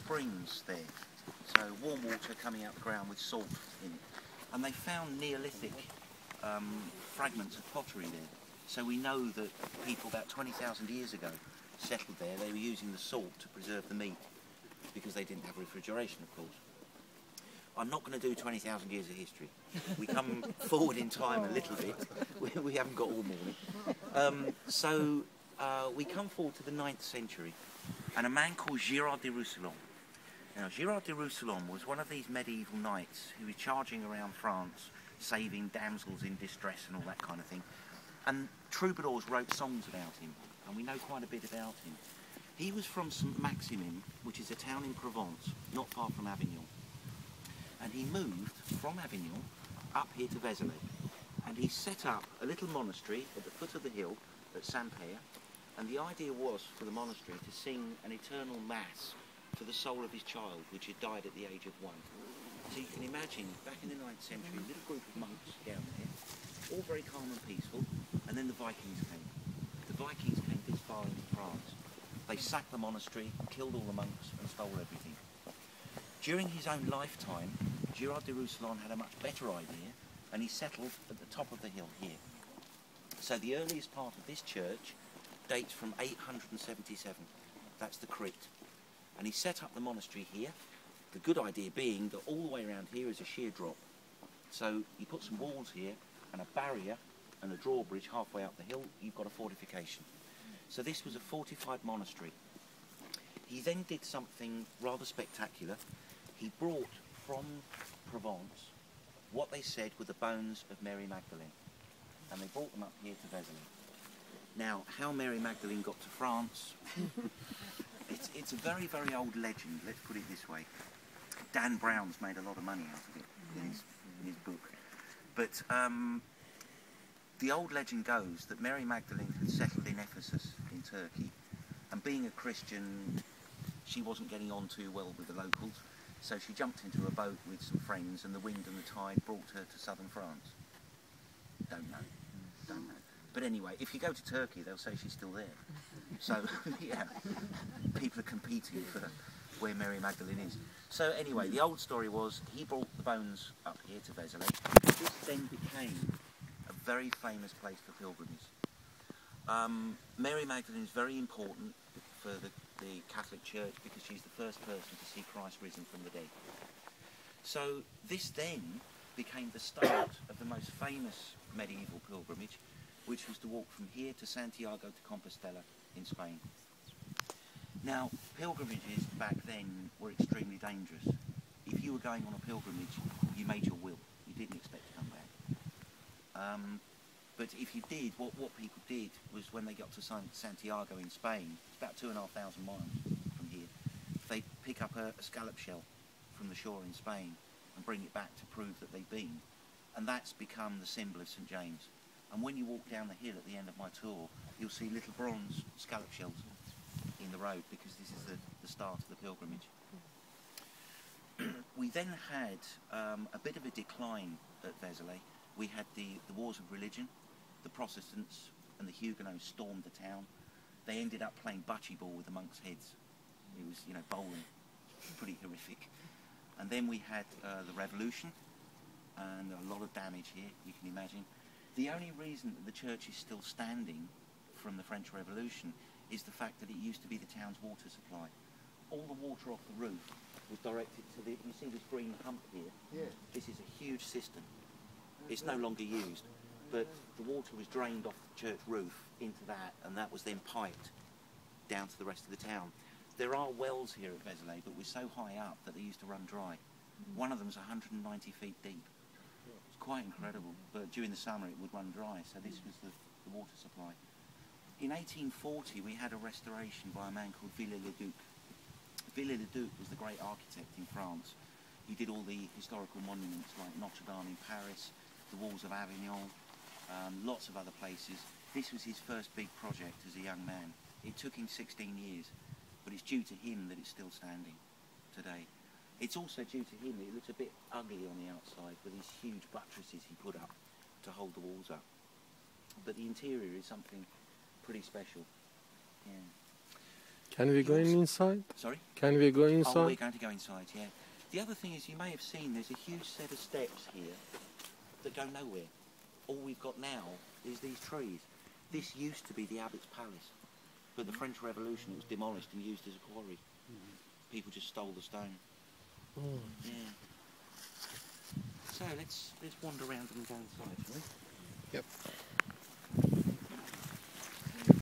springs there, so warm water coming out the ground with salt in it. And they found Neolithic fragments of pottery there. So we know that people about 20,000 years ago settled there. They were using the salt to preserve the meat because they didn't have refrigeration, of course. I'm not going to do 20,000 years of history. We come forward in time a little bit. We haven't got all morning. We come forward to the 9th century, and a man called Girard de Roussillon. Now, Girard de Roussillon was one of these medieval knights who was charging around France, saving damsels in distress and all that kind of thing. And troubadours wrote songs about him, and we know quite a bit about him. He was from St Maximin, which is a town in Provence, not far from Avignon. And he moved from Avignon up here to Vézelay. And he set up a little monastery at the foot of the hill at Saint-Père. And the idea was for the monastery to sing an eternal mass to the soul of his child, which had died at the age of 1. So you can imagine, back in the 9th century, a little group of monks down there, all very calm and peaceful, and then the Vikings came. The Vikings came this far into France. They sacked the monastery, killed all the monks, and stole everything. During his own lifetime, Girard de Roussillon had a much better idea, and he settled at the top of the hill here. So the earliest part of this church dates from 877. That's the crypt. And he set up the monastery here, the good idea being that all the way around here is a sheer drop. So you put some walls here, and a barrier, and a drawbridge halfway up the hill, you've got a fortification. So this was a fortified monastery. He then did something rather spectacular. He brought from Provence what they said were the bones of Mary Magdalene, and they brought them up here to Vézelay. Now, how Mary Magdalene got to France, it's a very, very old legend, let's put it this way. Dan Brown's made a lot of money out of it in his book. But the old legend goes that Mary Magdalene had settled in Ephesus in Turkey, and being a Christian, she wasn't getting on too well with the locals. So she jumped into a boat with some friends, and the wind and the tide brought her to southern France. Don't know. But anyway, if you go to Turkey, they'll say she's still there. So, yeah, people are competing for where Mary Magdalene is. So anyway, the old story was he brought the bones up here to Vézelay. This then became a very famous place for pilgrimage. Mary Magdalene is very important for the Catholic Church because she's the first person to see Christ risen from the dead. So this then became the start of the most famous medieval pilgrimage, which was to walk from here to Santiago de Compostela in Spain. Now, pilgrimages back then were extremely dangerous. If you were going on a pilgrimage, you made your will. You didn't expect to come back. But if you did, what people did was when they got to Santiago in Spain, it's about 2,500 miles from here, they'd pick up a scallop shell from the shore in Spain and bring it back to prove that they'd been. And that's become the symbol of St James. And when you walk down the hill at the end of my tour, you'll see little bronze scallop shells in the road because this is the start of the pilgrimage. We then had a bit of a decline at Vézelay. We had the wars of religion. The Protestants and the Huguenots stormed the town. They ended up playing bocce ball with the monks' heads. It was, you know, bowling. Pretty horrific. And then we had the revolution, and a lot of damage here, you can imagine. The only reason that the church is still standing from the French Revolution is the fact that it used to be the town's water supply. All the water off the roof was directed to the, you see this green hump here? Yeah. This is a huge cistern. It's no longer used, but the water was drained off the church roof into that, and that was then piped down to the rest of the town. There are wells here at Vézelay, but we're so high up that they used to run dry. One of them's 190 feet deep. It's quite incredible, but during the summer it would run dry, so this was the water supply. In 1840 we had a restoration by a man called Viollet-le-Duc. Viollet-le-Duc was the great architect in France. He did all the historical monuments like Notre Dame in Paris, the walls of Avignon, lots of other places. This was his first big project as a young man. It took him 16 years, but it's due to him that it's still standing today. It's also due to him that it looks a bit ugly on the outside with these huge buttresses he put up to hold the walls up. But the interior is something pretty special. Yeah. Can we go inside? Sorry? Can we go inside? Oh, we're going to go inside, yeah. The other thing is, you may have seen there's a huge set of steps here that go nowhere. All we've got now is these trees. This used to be the Abbot's Palace, but the French Revolution, it was demolished and used as a quarry. People just stole the stone. Yeah. So let's wander around and go inside, shall we? Yep.